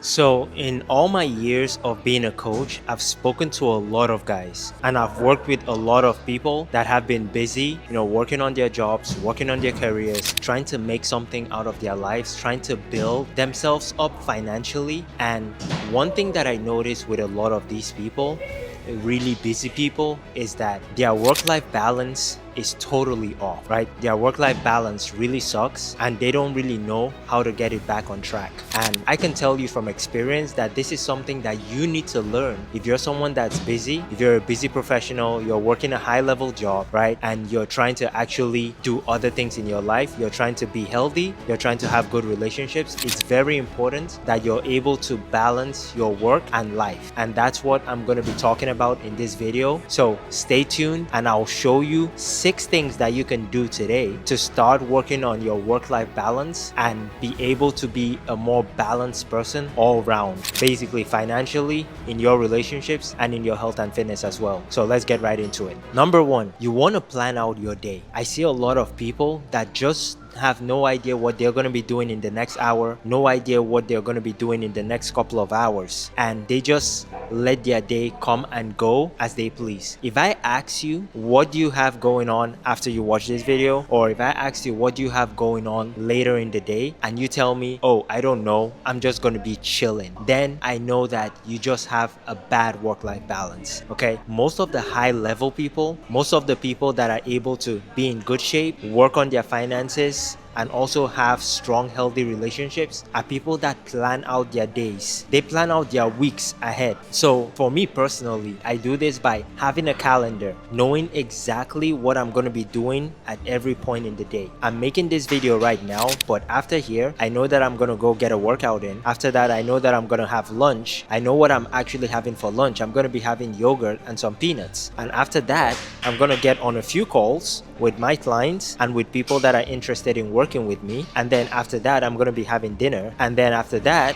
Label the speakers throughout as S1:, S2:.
S1: So, in all my years of being a coach, I've spoken to a lot of guys and I've worked with a lot of people that have been busy, working on their jobs, working on their careers, trying to make something out of their lives, trying to build themselves up financially. And one thing that I noticed with a lot of these people, really busy people, is that their work-life balance is totally off, right? Their work-life balance really sucks and they don't really know how to get it back on track. And I can tell you from experience that this is something that you need to learn. If you're someone that's busy, if you're a busy professional, you're working a high-level job, right? And you're trying to actually do other things in your life, you're trying to be healthy, you're trying to have good relationships, it's very important that you're able to balance your work and life. And that's what I'm going to be talking about in this video. So stay tuned and I'll show you 6 things that you can do today to start working on your work-life balance and be able to be a more balanced person all around, basically financially, in your relationships, and in your health and fitness as well. So let's get right into it. Number 1, you want to plan out your day. I see a lot of people that just have no idea what they're going to be doing in the next hour, no idea what they're going to be doing in the next couple of hours, and they just let their day come and go as they please. If I ask you what do you have going on after you watch this video, or if I ask you what do you have going on later in the day, and you tell me, oh, I don't know, I'm just going to be chilling, then I know that you just have a bad work-life balance. Okay, most of the high-level people, most of the people that are able to be in good shape, work on their finances, and also have strong, healthy relationships are people that plan out their days. They plan out their weeks ahead. So for me personally, I do this by having a calendar, knowing exactly what I'm going to be doing at every point in the day. I'm making this video right now, but after here, I know that I'm going to go get a workout in. After that, I know that I'm going to have lunch. I know what I'm actually having for lunch. I'm going to be having yogurt and some peanuts. And after that, I'm going to get on a few calls with my clients and with people that are interested in working with me. And then after that, I'm going to be having dinner. And then after that,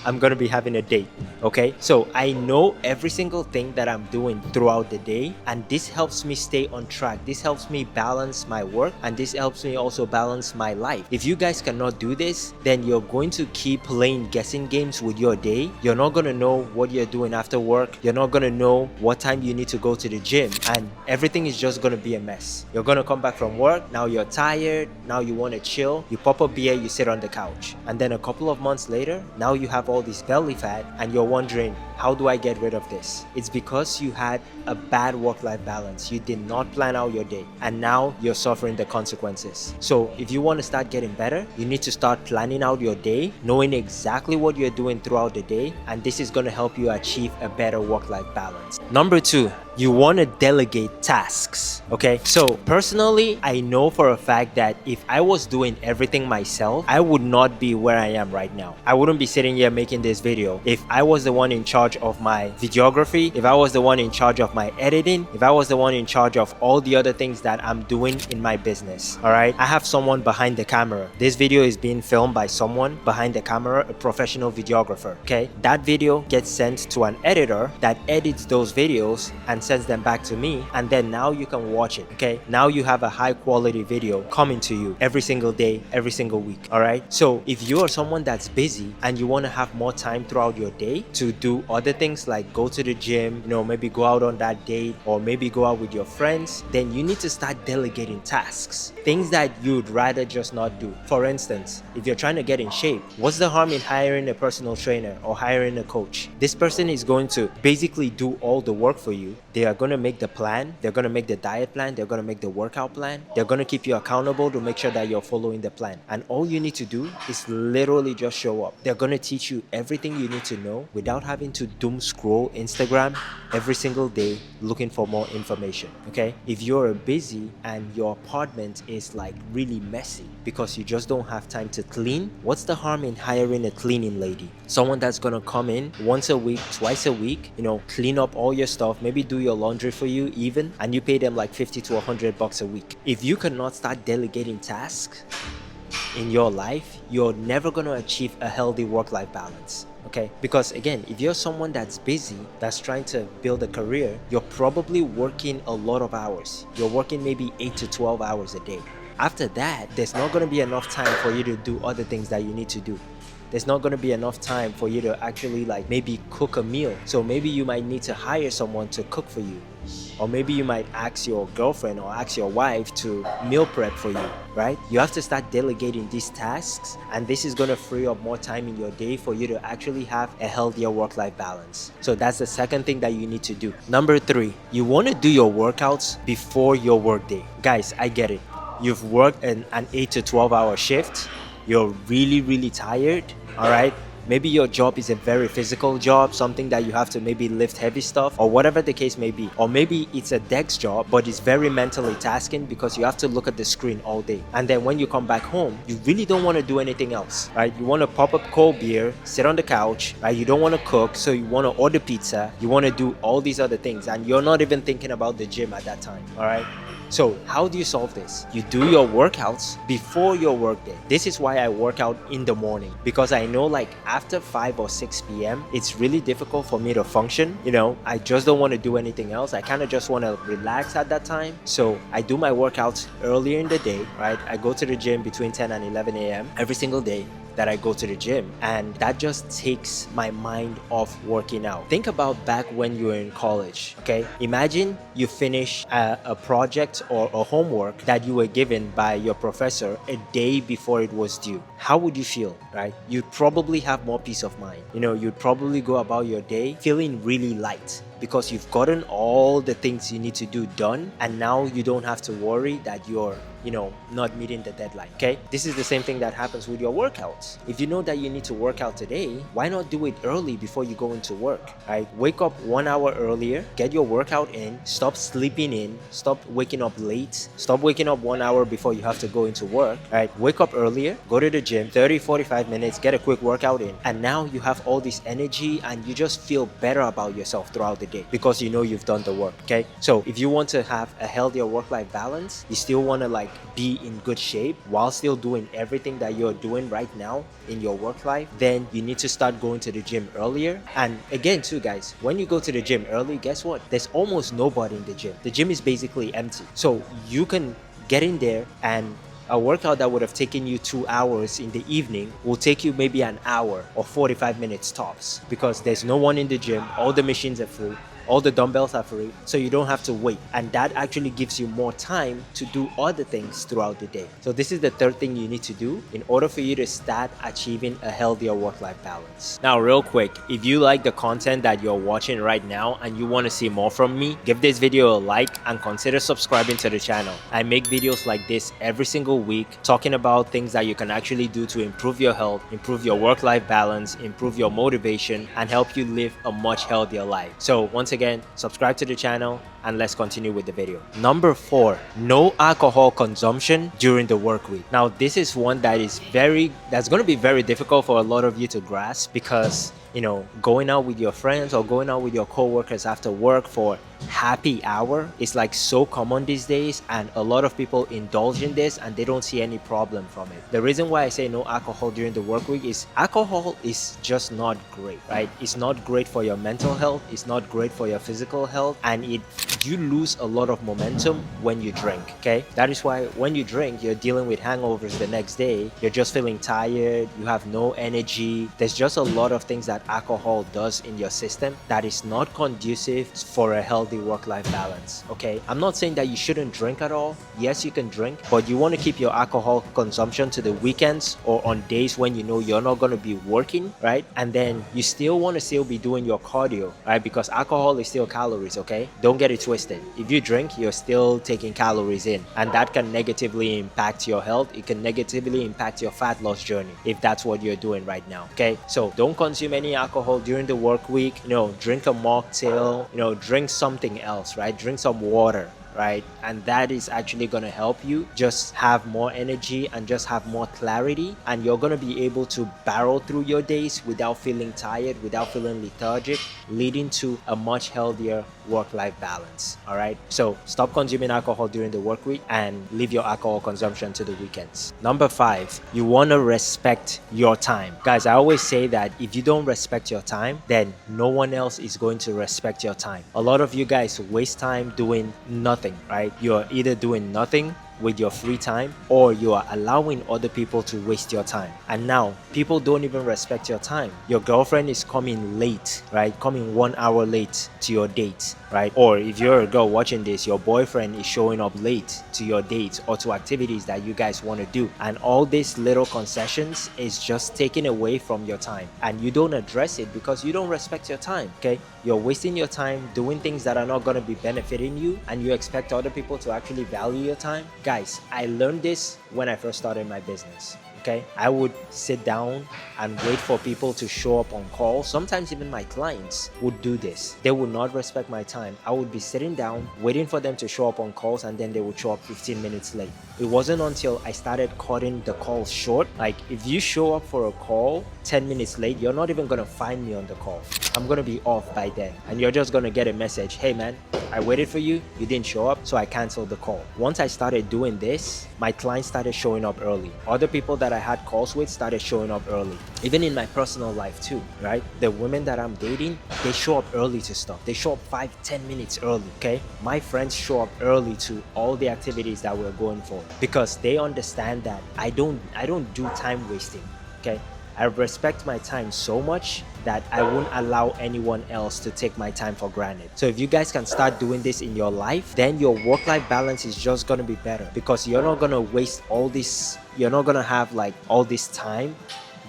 S1: I'm going to be having a date. Okay, so I know every single thing that I'm doing throughout the day, and this helps me stay on track. This helps me balance my work, and this helps me also balance my life. If you guys cannot do this, then you're going to keep playing guessing games with your day. You're not going to know what you're doing after work. You're not going to know what time you need to go to the gym, and everything is just going to be a mess. You're going to come back from work, now you're tired, now you want to chill, you pop a beer, you sit on the couch, and then a couple of months later, now you have all this belly fat and you're wondering, how do I get rid of this? It's because you had a bad work-life balance. You did not plan out your day, and now you're suffering the consequences. So if you want to start getting better, you need to start planning out your day, knowing exactly what you're doing throughout the day, and this is going to help you achieve a better work-life balance. Number 2, you want to delegate tasks. Okay, so personally, I know for a fact that if I was doing everything myself, I would not be where I am right now. I wouldn't be sitting here making this video. If I was the one in charge of my videography, if I was the one in charge of my editing, if I was the one in charge of all the other things that I'm doing in my business, all right, I have someone behind the camera. This video is being filmed by someone behind the camera, a professional videographer. Okay, that video gets sent to an editor that edits those videos and sends them back to me, and then now you can watch it. Okay, now you have a high quality video coming to you every single day, every single week. All right, so if you are someone that's busy and you want to have more time throughout your day to do other things like go to the gym, maybe go out on that date, or maybe go out with your friends, then you need to start delegating tasks, things that you'd rather just not do. For instance, if you're trying to get in shape, what's the harm in hiring a personal trainer or hiring a coach? This person is going to basically do all the work for you. They are going to make the plan, they're going to make the diet plan, they're going to make the workout plan, they're going to keep you accountable to make sure that you're following the plan. And all you need to do is literally just show up. They're going to teach you everything you need to know without having to doom scroll Instagram every single day looking for more information. Okay, if you're busy and your apartment is like really messy because you just don't have time to clean, what's the harm in hiring a cleaning lady? Someone that's going to come in once a week, twice a week, clean up all your stuff, maybe do your laundry for you even, and you pay them like 50 to 100 bucks a week. If you cannot start delegating tasks in your life, you're never going to achieve a healthy work-life balance. Okay, because again, if you're someone that's busy, that's trying to build a career, you're probably working a lot of hours. You're working maybe 8 to 12 hours a day. After that, there's not going to be enough time for you to do other things that you need to do. there's not going to be enough time for you to actually like maybe cook a meal. So maybe you might need to hire someone to cook for you. Or maybe you might ask your girlfriend or ask your wife to meal prep for you, right? You have to start delegating these tasks, and this is going to free up more time in your day for you to actually have a healthier work-life balance. So that's the second thing that you need to do. Number 3, you want to do your workouts before your workday. Guys, I get it. You've worked an 8 to 12 hour shift. You're really tired, all right? Maybe your job is a very physical job, something that you have to maybe lift heavy stuff or whatever the case may be. Or maybe it's a desk job, but it's very mentally tasking because you have to look at the screen all day. And then when you come back home, you really don't want to do anything else, right? You want to pop up cold beer, sit on the couch, right? You don't want to cook, so you want to order pizza. You want to do all these other things, and you're not even thinking about the gym at that time, all right? So how do you solve this? You do your workouts before your workday. This is why I work out in the morning, because I know like after 5 or 6 p.m. it's really difficult for me to function. I just don't want to do anything else. I kind of just want to relax at that time. So I do my workouts earlier in the day, right? I go to the gym between 10 and 11 a.m. every single day that I go to the gym, and that just takes my mind off working out. Think about back when you were in college, okay? Imagine you finish a project or a homework that you were given by your professor a day before it was due. How would you feel, right? You'd probably have more peace of mind. You'd probably go about your day feeling really light, because you've gotten all the things you need to do done, and now you don't have to worry that you're not meeting the deadline. Okay, this is the same thing that happens with your workouts. If you know that you need to work out today, why not do it early before you go into work, right? Wake up 1 hour earlier, get your workout in, stop sleeping in, stop waking up late, stop waking up 1 hour before you have to go into work, right? Wake up earlier, go to the gym, 30-45 minutes, get a quick workout in, and now you have all this energy and you just feel better about yourself throughout the day because you've done the work. Okay, so if you want to have a healthier work-life balance, you still want to be in good shape while still doing everything that you're doing right now in your work life, then you need to start going to the gym earlier. And again too, guys, when you go to the gym early, guess what? There's almost nobody in the gym. The gym is basically empty, so you can get in there, and a workout that would have taken you 2 hours in the evening will take you maybe an hour or 45 minutes tops, because there's no one in the gym, all the machines are free, all the dumbbells are free, so you don't have to wait. And that actually gives you more time to do other things throughout the day. So this is the third thing you need to do in order for you to start achieving a healthier work-life balance. Now, real quick, if you like the content that you're watching right now and you want to see more from me, give this video a like and consider subscribing to the channel. I make videos like this every single week, talking about things that you can actually do to improve your health, improve your work-life balance, improve your motivation, and help you live a much healthier life. So once again, subscribe to the channel and let's continue with the video. Number 4, no alcohol consumption during the work week. Now, this is one that's going to be very difficult for a lot of you to grasp, because going out with your friends or going out with your co-workers after work for happy hour is so common these days, and a lot of people indulge in this and they don't see any problem from it. The reason why I say no alcohol during the work week is alcohol is just not great, right? It's not great for your mental health, it's not great for your physical health, and you lose a lot of momentum when you drink. Okay, that is why when you drink, you're dealing with hangovers the next day, you're just feeling tired, you have no energy. There's just a lot of things that alcohol does in your system that is not conducive for a healthy work-life balance. Okay, I'm not saying that you shouldn't drink at all. Yes, you can drink, but you want to keep your alcohol consumption to the weekends or on days when you're not going to be working, right? And then you still want to be doing your cardio, right? Because alcohol is still calories. Okay, don't get it twisted. If you drink, you're still taking calories in, and that can negatively impact your health. It can negatively impact your fat loss journey if that's what you're doing right now. Okay, so don't consume any alcohol during the work week. Drink a mocktail, drink something else, right? Drink some water, right? And that is actually going to help you just have more energy and just have more clarity, and you're going to be able to barrel through your days without feeling tired, without feeling lethargic, leading to a much healthier work-life balance. All right, so stop consuming alcohol during the work week and leave your alcohol consumption to the weekends. Number 5, you want to respect your time. Guys, I always say that if you don't respect your time, then no one else is going to respect your time. A lot of you guys waste time doing nothing, right? You're either doing nothing with your free time, or you are allowing other people to waste your time. And now people don't even respect your time. Your girlfriend is coming late, right? Coming 1 hour late to your date, right? Or if you're a girl watching this, your boyfriend is showing up late to your dates or to activities that you guys want to do. And all these little concessions is just taken away from your time. And you don't address it because you don't respect your time, okay? You're wasting your time doing things that are not going to be benefiting you, and you expect other people to actually value your time. Guys, I learned this when I first started my business. Okay, I would sit down and wait for people to show up on calls. Sometimes even my clients would do this. They would not respect my time. I would be sitting down waiting for them to show up on calls, and then they would show up 15 minutes late. It wasn't until I started cutting the calls short. Like, if you show up for a call 10 minutes late, you're not even gonna find me on the call. I'm gonna be off by then, and you're just gonna get a message, hey man, I waited for you, you didn't show up, so I canceled the call. Once I started doing this, my clients started showing up early. Other people that I had calls with started showing up early. Even in my personal life too, right? The women that I'm dating, they show up early to stuff. They show up 5-10 minutes early, okay? My friends show up early to all the activities that we're going for, because they understand that I don't do time wasting, okay? I respect my time so much that I won't allow anyone else to take my time for granted. So if you guys can start doing this in your life, then your work-life balance is just gonna be better, because you're not gonna waste all this, you're not gonna have like all this time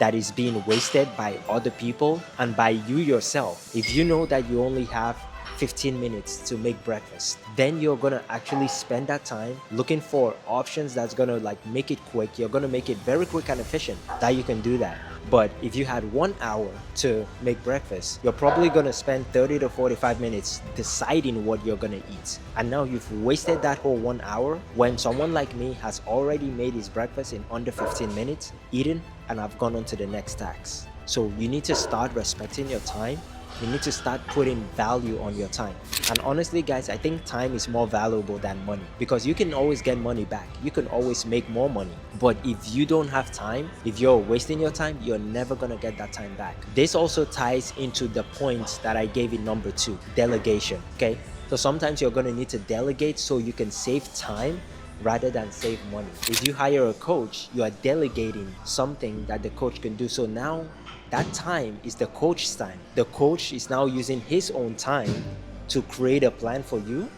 S1: that is being wasted by other people and by you yourself. If you know that you only have 15 minutes to make breakfast, then you're gonna actually spend that time looking for options that's gonna like make it quick. You're gonna make it very quick and efficient that you can do that. But if you had 1 hour to make breakfast, you're probably gonna spend 30 to 45 minutes deciding what you're gonna eat. And now you've wasted that whole 1 hour when someone like me has already made his breakfast in under 15 minutes, eaten, and I've gone on to the next task. So you need to start respecting your time. You need to start putting value on your time. And honestly, guys, I think time is more valuable than money, because you can always get money back. You can always make more money. But if you don't have time, if you're wasting your time, you're never gonna get that time back. This also ties into the points that I gave in number 2, delegation, okay? So sometimes you're gonna need to delegate so you can save time rather than save money. If you hire a coach, you are delegating something that the coach can do. So now that time is the coach's time. The coach is now using his own time to create a plan for you,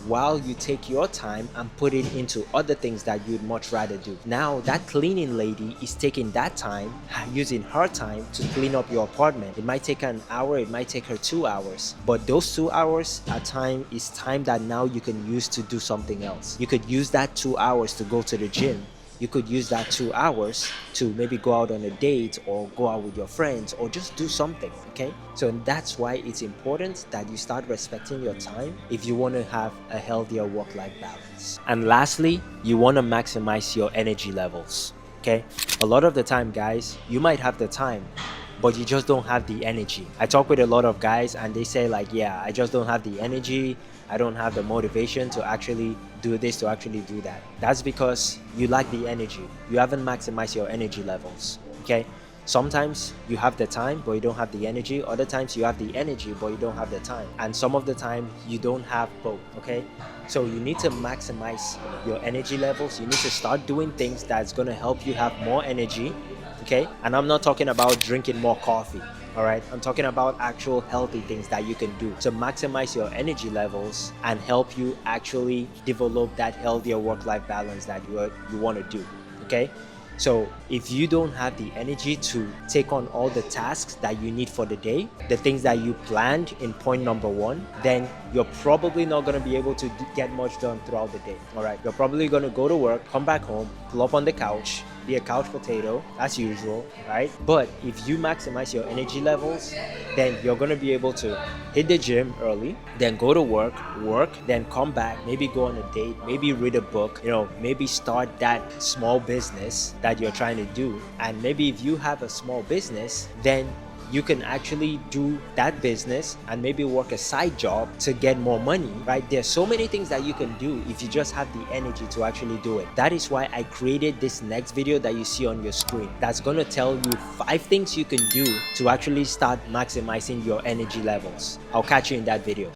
S1: while you take your time and put it into other things that you'd much rather do. Now that cleaning lady is taking that time, using her time to clean up your apartment. It might take her an hour, it might take her 2 hours, but those 2 hours at time is time that now you can use to do something else. You could use that 2 hours to go to the gym. You could use that 2 hours to maybe go out on a date, or go out with your friends, or just do something, okay? So that's why it's important that you start respecting your time if you want to have a healthier work-life balance. And lastly, you want to maximize your energy levels, okay? A lot of the time, guys, you might have the time, but you just don't have the energy. I talk with a lot of guys and they say like, yeah, I just don't have the energy. I don't have the motivation to actually do this, to actually do that. That's because you lack the energy. You haven't maximized your energy levels, okay? Sometimes you have the time, but you don't have the energy. Other times you have the energy, but you don't have the time. And some of the time you don't have both, okay? So you need to maximize your energy levels. You need to start doing things that's gonna help you have more energy, okay? And I'm not talking about drinking more coffee. All right, I'm talking about actual healthy things that you can do to maximize your energy levels and help you actually develop that healthier work-life balance that you want to do, okay? So if you don't have the energy to take on all the tasks that you need for the day, the things that you planned in point number 1, then you're probably not going to be able to get much done throughout the day. All right, you're probably going to go to work, come back home, pull up on the couch, be a couch potato as usual, right? But if you maximize your energy levels, then you're going to be able to hit the gym early, then go to work, then come back, maybe go on a date, maybe read a book, maybe start that small business that you're trying to do. And maybe if you have a small business, then you can actually do that business and maybe work a side job to get more money, right? There's so many things that you can do if you just have the energy to actually do it. That is why I created this next video that you see on your screen. That's gonna tell you 5 things you can do to actually start maximizing your energy levels. I'll catch you in that video.